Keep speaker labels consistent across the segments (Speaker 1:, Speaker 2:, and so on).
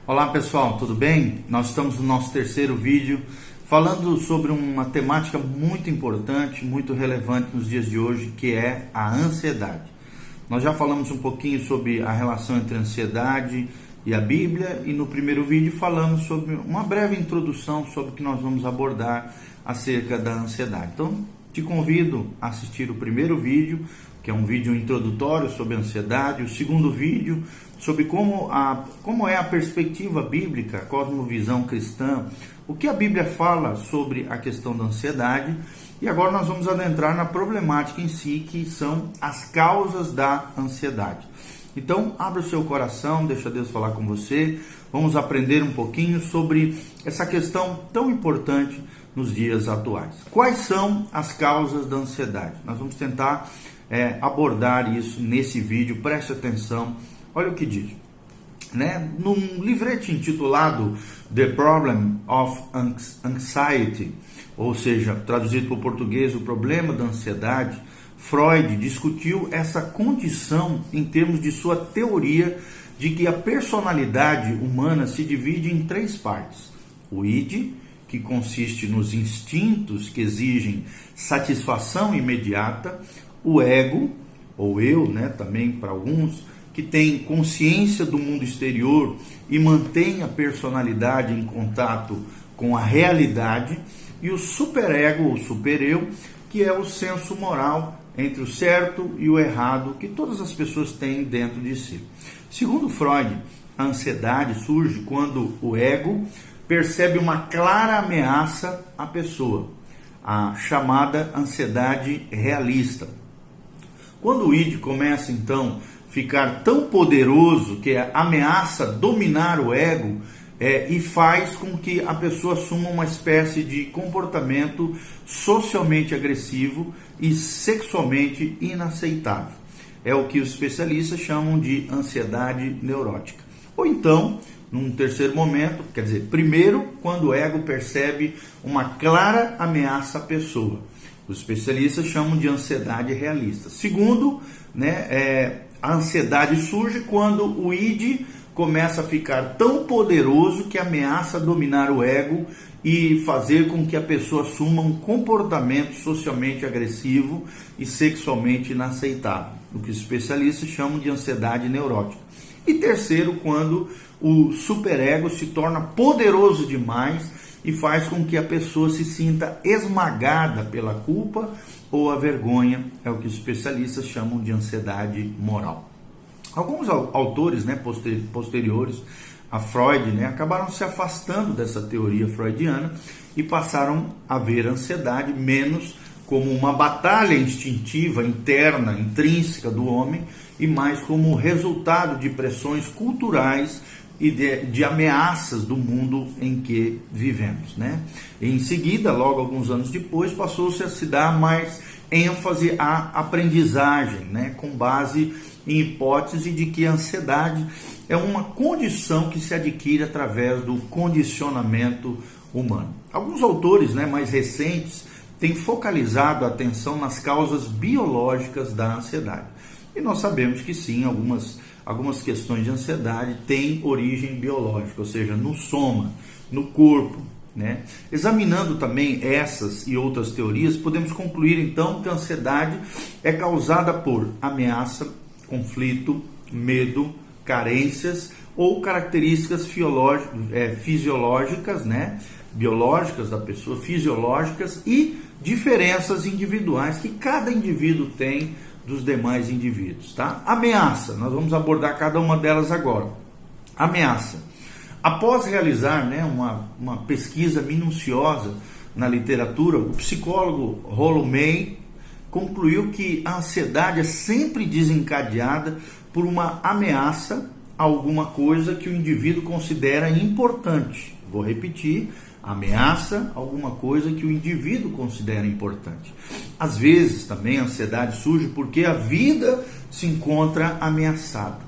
Speaker 1: Olá pessoal, tudo bem? Nós estamos no nosso terceiro vídeo falando sobre uma temática muito importante, muito relevante nos dias de hoje, que é a ansiedade. Nós já falamos um pouquinho sobre a relação entre a ansiedade e a Bíblia, e no primeiro vídeo falamos sobre uma breve introdução sobre o que nós vamos abordar acerca da ansiedade. Então, te convido a assistir o primeiro vídeo, que é um vídeo introdutório sobre a ansiedade, o segundo vídeo sobre como é a perspectiva bíblica, a cosmovisão cristã, o que a Bíblia fala sobre a questão da ansiedade, e agora nós vamos adentrar na problemática em si, que são as causas da ansiedade. Então, abra o seu coração, deixa Deus falar com você, vamos aprender um pouquinho sobre essa questão tão importante nos dias atuais. Quais são as causas da ansiedade? Nós vamos tentar abordar isso nesse vídeo, preste atenção, olha o que diz. Num livrete intitulado The Problem of Anxiety, ou seja, traduzido para o português, o problema da ansiedade, Freud discutiu essa condição em termos de sua teoria de que a personalidade humana se divide em três partes. O id, que consiste nos instintos que exigem satisfação imediata, o ego, ou eu, também para alguns, que tem consciência do mundo exterior e mantém a personalidade em contato com a realidade, e o superego, ou supereu, que é o senso moral entre o certo e o errado que todas as pessoas têm dentro de si. Segundo Freud, a ansiedade surge quando o ego percebe uma clara ameaça à pessoa, a chamada ansiedade realista. Quando o id começa então a ficar tão poderoso que ameaça dominar o ego e faz com que a pessoa assuma uma espécie de comportamento socialmente agressivo e sexualmente inaceitável. É o que os especialistas chamam de ansiedade neurótica. Ou então, num terceiro momento, quer dizer, primeiro, quando o ego percebe uma clara ameaça à pessoa. Os especialistas chamam de ansiedade realista. Segundo, a ansiedade surge quando o id começa a ficar tão poderoso que ameaça dominar o ego e fazer com que a pessoa assuma um comportamento socialmente agressivo e sexualmente inaceitável, o que os especialistas chamam de ansiedade neurótica. E terceiro, quando o superego se torna poderoso demais e faz com que a pessoa se sinta esmagada pela culpa ou a vergonha, é o que os especialistas chamam de ansiedade moral. Alguns autores posteriores a Freud acabaram se afastando dessa teoria freudiana e passaram a ver a ansiedade menos como uma batalha instintiva, interna, intrínseca do homem, e mais como resultado de pressões culturais e de ameaças do mundo em que vivemos. Em seguida, logo alguns anos depois, passou-se a se dar mais ênfase à aprendizagem, com base em hipótese de que a ansiedade é uma condição que se adquire através do condicionamento humano. Alguns autores mais recentes têm focalizado a atenção nas causas biológicas da ansiedade. E nós sabemos que sim, algumas questões de ansiedade têm origem biológica, ou seja, no soma, no corpo. Examinando também essas e outras teorias, podemos concluir então que a ansiedade é causada por ameaça, conflito, medo, carências ou características fisiológicas, biológicas da pessoa, fisiológicas, e diferenças individuais que cada indivíduo tem dos demais indivíduos. Ameaça, nós vamos abordar cada uma delas agora. Ameaça. Após realizar uma pesquisa minuciosa na literatura, o psicólogo Rollo May concluiu que a ansiedade é sempre desencadeada por uma ameaça a alguma coisa que o indivíduo considera importante. Vou repetir: ameaça a alguma coisa que o indivíduo considera importante. Às vezes também a ansiedade surge porque a vida se encontra ameaçada,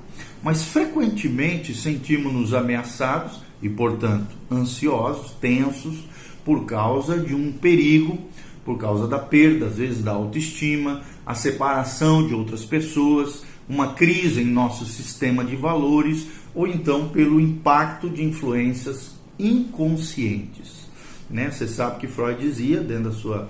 Speaker 1: mas frequentemente sentimos-nos ameaçados e, portanto, ansiosos, tensos, por causa de um perigo, por causa da perda, às vezes, da autoestima, a separação de outras pessoas, uma crise em nosso sistema de valores, ou então pelo impacto de influências inconscientes, né? Você sabe que Freud dizia, dentro da sua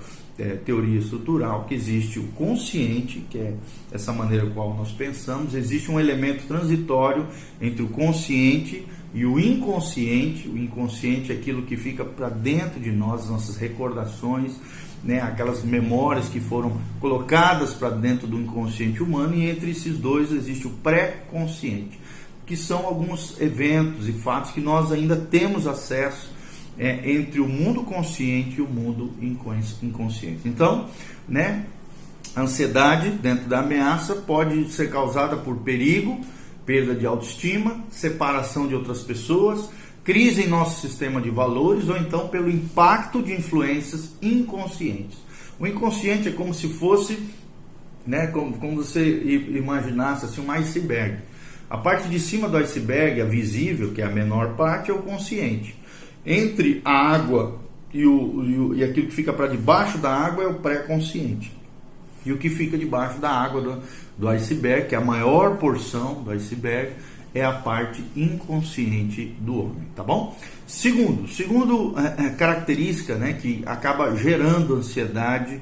Speaker 1: teoria estrutural, que existe o consciente, que é essa maneira qual nós pensamos, existe um elemento transitório entre o consciente e o inconsciente. O inconsciente é aquilo que fica para dentro de nós, nossas recordações, né, aquelas memórias que foram colocadas para dentro do inconsciente humano, e entre esses dois existe o pré-consciente, que são alguns eventos e fatos que nós ainda temos acesso entre o mundo consciente e o mundo inconsciente. Então, né, a ansiedade dentro da ameaça pode ser causada por perigo, perda de autoestima, separação de outras pessoas, crise em nosso sistema de valores, ou então pelo impacto de influências inconscientes. O inconsciente é como se fosse, né, como você imaginasse assim, um iceberg. A parte de cima do iceberg, a visível, que é a menor parte, é o consciente. Entre a água e aquilo que fica para debaixo da água é o pré-consciente. E o que fica debaixo da água do iceberg, que é a maior porção do iceberg, é a parte inconsciente do homem, tá bom? Segundo característica, né, que acaba gerando ansiedade,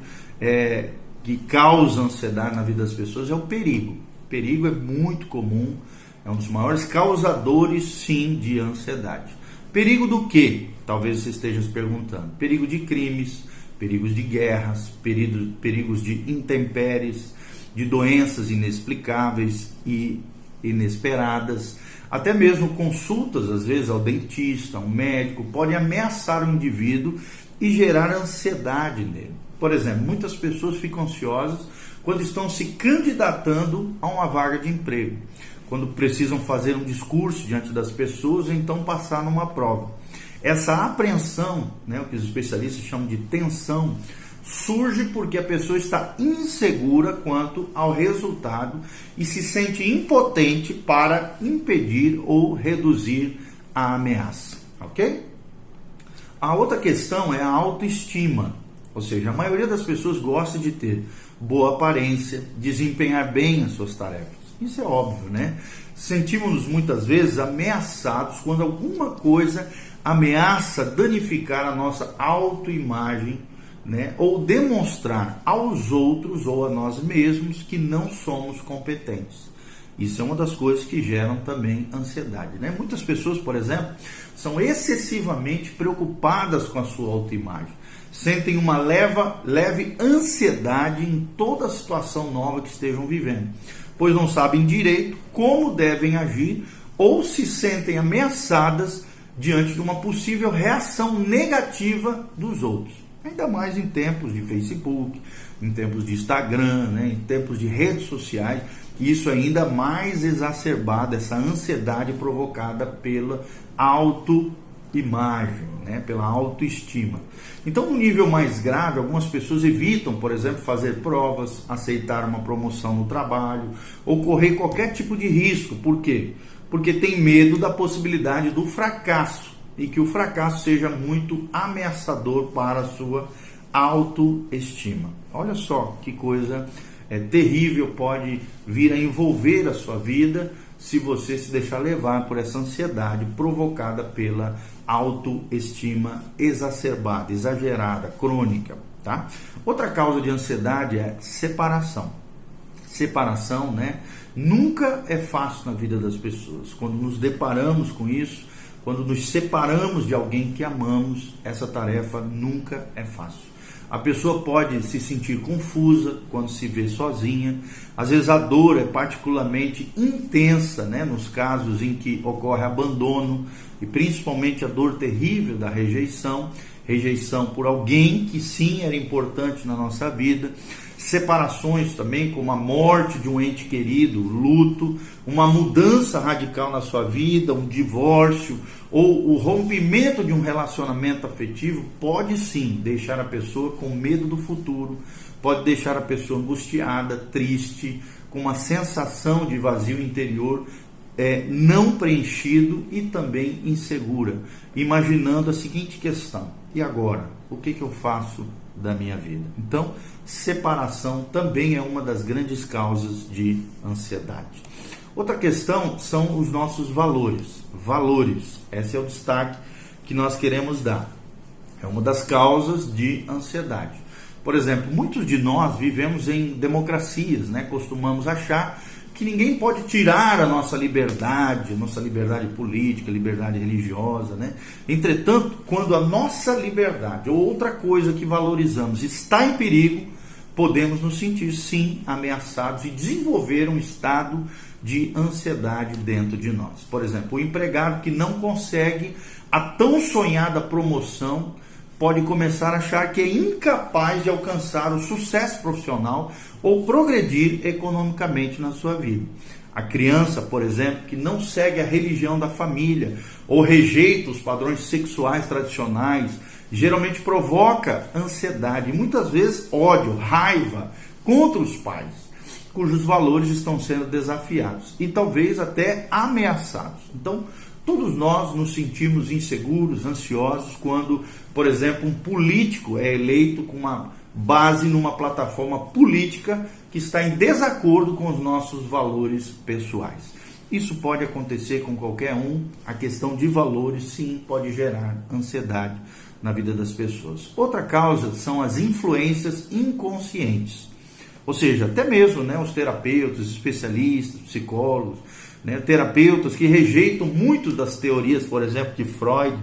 Speaker 1: que causa ansiedade na vida das pessoas, é o perigo. O perigo é muito comum, é um dos maiores causadores, sim, de ansiedade. Perigo do quê? Talvez você esteja se perguntando. Perigo de crimes, perigos de guerras, perigos de intempéries, de doenças inexplicáveis e inesperadas, até mesmo consultas, às vezes, ao dentista, ao médico, podem ameaçar o indivíduo e gerar ansiedade nele. Por exemplo, muitas pessoas ficam ansiosas quando estão se candidatando a uma vaga de emprego, quando precisam fazer um discurso diante das pessoas, ou então passar numa prova. Essa apreensão, né, o que os especialistas chamam de tensão, surge porque a pessoa está insegura quanto ao resultado e se sente impotente para impedir ou reduzir a ameaça, ok? A outra questão é a autoestima, ou seja, a maioria das pessoas gosta de ter boa aparência, desempenhar bem as suas tarefas. Isso é óbvio, né? Sentimos-nos muitas vezes ameaçados quando alguma coisa ameaça danificar a nossa autoimagem, né? Ou demonstrar aos outros ou a nós mesmos que não somos competentes. Isso é uma das coisas que geram também ansiedade, né? Muitas pessoas, por exemplo, são excessivamente preocupadas com a sua autoimagem. Sentem uma leve ansiedade em toda a situação nova que estejam vivendo, pois não sabem direito como devem agir ou se sentem ameaçadas diante de uma possível reação negativa dos outros. Ainda mais em tempos de Facebook, em tempos de Instagram, né, em tempos de redes sociais, isso é ainda mais exacerbado, essa ansiedade provocada pela autoimagem, né, pela autoestima. Então, no nível mais grave, algumas pessoas evitam, por exemplo, fazer provas, aceitar uma promoção no trabalho ou correr qualquer tipo de risco. Por quê? Porque tem medo da possibilidade do fracasso e que o fracasso seja muito ameaçador para a sua autoestima. Olha só que coisa terrível pode vir a envolver a sua vida se você se deixar levar por essa ansiedade provocada pela autoestima exacerbada, exagerada, crônica, tá? Outra causa de ansiedade é separação. Separação, né? Nunca é fácil na vida das pessoas. Quando nos deparamos com isso, quando nos separamos de alguém que amamos, essa tarefa nunca é fácil. A pessoa pode se sentir confusa quando se vê sozinha. Às vezes a dor é particularmente intensa, né, nos casos em que ocorre abandono e principalmente a dor terrível da rejeição por alguém que sim era importante na nossa vida. Separações também, como a morte de um ente querido, luto, uma mudança radical na sua vida, um divórcio ou o rompimento de um relacionamento afetivo pode sim deixar a pessoa com medo do futuro, pode deixar a pessoa angustiada, triste, com uma sensação de vazio interior não preenchido e também insegura, imaginando a seguinte questão: e agora? O que eu faço da minha vida. Então, separação também é uma das grandes causas de ansiedade. Outra questão são os nossos valores. Valores, esse é o destaque que nós queremos dar. É uma das causas de ansiedade. Por exemplo, muitos de nós vivemos em democracias, né? Costumamos achar que ninguém pode tirar a nossa liberdade política, liberdade religiosa, né? Entretanto, quando a nossa liberdade ou outra coisa que valorizamos está em perigo, podemos nos sentir, sim, ameaçados e desenvolver um estado de ansiedade dentro de nós. Por exemplo, o empregado que não consegue a tão sonhada promoção pode começar a achar que é incapaz de alcançar o sucesso profissional ou progredir economicamente na sua vida. A criança, por exemplo, que não segue a religião da família ou rejeita os padrões sexuais tradicionais, geralmente provoca ansiedade e muitas vezes ódio, raiva contra os pais, cujos valores estão sendo desafiados e talvez até ameaçados. Então, todos nós nos sentimos inseguros, ansiosos quando, por exemplo, um político é eleito com uma base numa plataforma política que está em desacordo com os nossos valores pessoais. Isso pode acontecer com qualquer um. A questão de valores, sim, pode gerar ansiedade na vida das pessoas. Outra causa são as influências inconscientes. Ou seja, até mesmo, né, os terapeutas, especialistas, psicólogos, né, terapeutas que rejeitam muito das teorias, por exemplo, de Freud,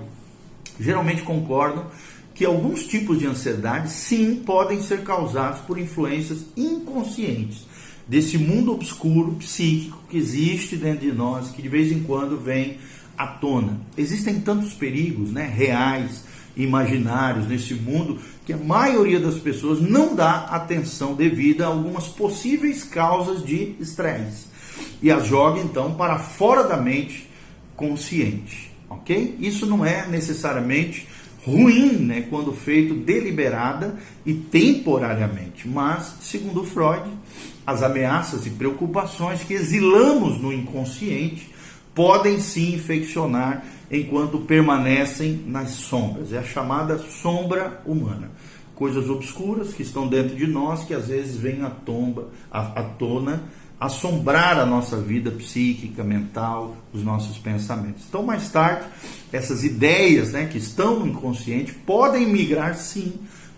Speaker 1: geralmente concordam que alguns tipos de ansiedade, sim, podem ser causados por influências inconscientes desse mundo obscuro, psíquico, que existe dentro de nós, que de vez em quando vem à tona. Existem tantos perigos, né, reais, imaginários nesse mundo, que a maioria das pessoas não dá atenção devida a algumas possíveis causas de estresse e as joga então para fora da mente consciente, ok? Isso não é necessariamente ruim, né, quando feito deliberada e temporariamente, mas, segundo Freud, as ameaças e preocupações que exilamos no inconsciente podem sim infeccionar enquanto permanecem nas sombras. É a chamada sombra humana. Coisas obscuras que estão dentro de nós, que às vezes vêm à tona, assombrar a nossa vida psíquica, mental, os nossos pensamentos. Então, mais tarde, essas ideias, né, que estão no inconsciente podem migrar, sim,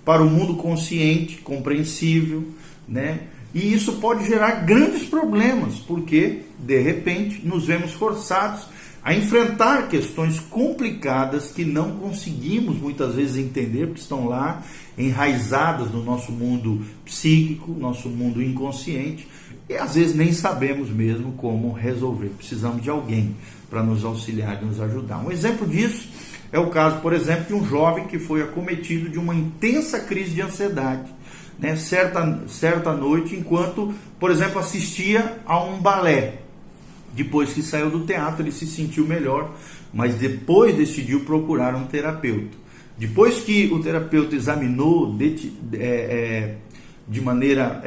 Speaker 1: para o mundo consciente, compreensível, né? E isso pode gerar grandes problemas, porque, de repente, nos vemos forçados a enfrentar questões complicadas que não conseguimos muitas vezes entender, porque estão lá enraizadas no nosso mundo psíquico, nosso mundo inconsciente, e às vezes nem sabemos mesmo como resolver. Precisamos de alguém para nos auxiliar e nos ajudar. Um exemplo disso é o caso, por exemplo, de um jovem que foi acometido de uma intensa crise de ansiedade, né, certa noite, enquanto, por exemplo, assistia a um balé. Depois que saiu do teatro, ele se sentiu melhor, mas depois decidiu procurar um terapeuta. Depois que o terapeuta examinou de maneira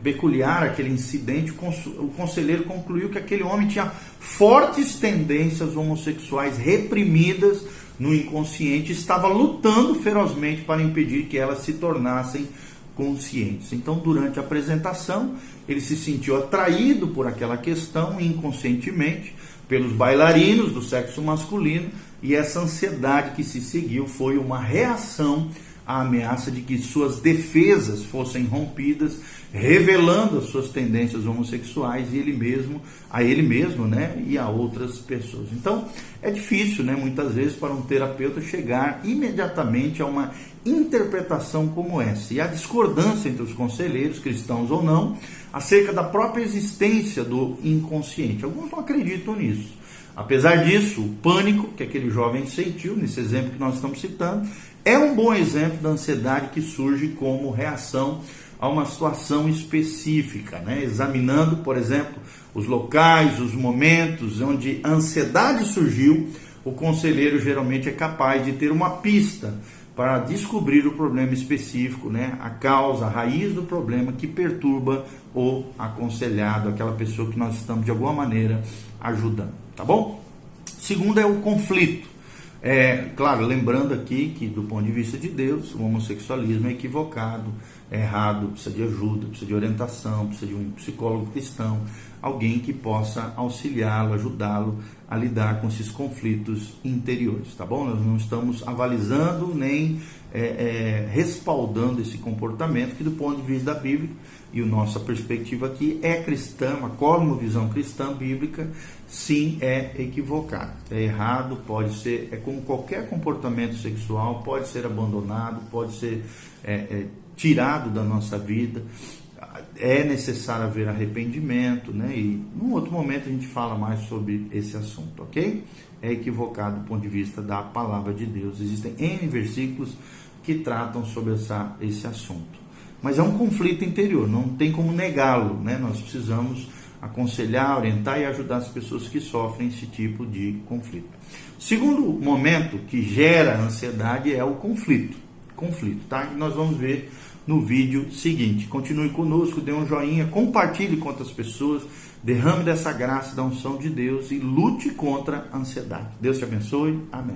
Speaker 1: peculiar aquele incidente, o conselheiro concluiu que aquele homem tinha fortes tendências homossexuais reprimidas no inconsciente e estava lutando ferozmente para impedir que elas se tornassem conscientes. Então, durante a apresentação, ele se sentiu atraído por aquela questão inconscientemente pelos bailarinos do sexo masculino, e essa ansiedade que se seguiu foi uma reação à ameaça de que suas defesas fossem rompidas, revelando as suas tendências homossexuais a ele mesmo, né, e a outras pessoas. Então, é difícil, né, muitas vezes, para um terapeuta chegar imediatamente a uma interpretação como essa. E há discordância entre os conselheiros, cristãos ou não, acerca da própria existência do inconsciente. Alguns não acreditam nisso. Apesar disso, o pânico que aquele jovem sentiu, nesse exemplo que nós estamos citando, é um bom exemplo da ansiedade que surge como reação a uma situação específica, né? Examinando, por exemplo, os locais, os momentos onde a ansiedade surgiu, o conselheiro geralmente é capaz de ter uma pista para descobrir o problema específico, né? A causa, a raiz do problema que perturba o aconselhado, aquela pessoa que nós estamos de alguma maneira ajudando, tá bom? Segundo é o conflito. Claro, lembrando aqui que do ponto de vista de Deus, o homossexualismo é equivocado, é errado, precisa de ajuda, precisa de orientação, precisa de um psicólogo cristão, alguém que possa auxiliá-lo, ajudá-lo a lidar com esses conflitos interiores, tá bom? Nós não estamos avalizando nem respaldando esse comportamento que do ponto de vista da Bíblia, e a nossa perspectiva aqui é cristã, uma cosmovisão cristã bíblica, sim, é equivocado, é errado, pode ser, como qualquer comportamento sexual, pode ser abandonado, pode ser tirado da nossa vida, é necessário haver arrependimento, né? E num outro momento a gente fala mais sobre esse assunto, ok? É equivocado do ponto de vista da palavra de Deus, existem N versículos que tratam sobre esse assunto. Mas é um conflito interior, não tem como negá-lo, né? Nós precisamos aconselhar, orientar e ajudar as pessoas que sofrem esse tipo de conflito. Segundo momento que gera ansiedade é o conflito, tá? E nós vamos ver no vídeo seguinte. Continue conosco, dê um joinha, compartilhe com outras pessoas, derrame dessa graça da unção de Deus e lute contra a ansiedade. Deus te abençoe, amém.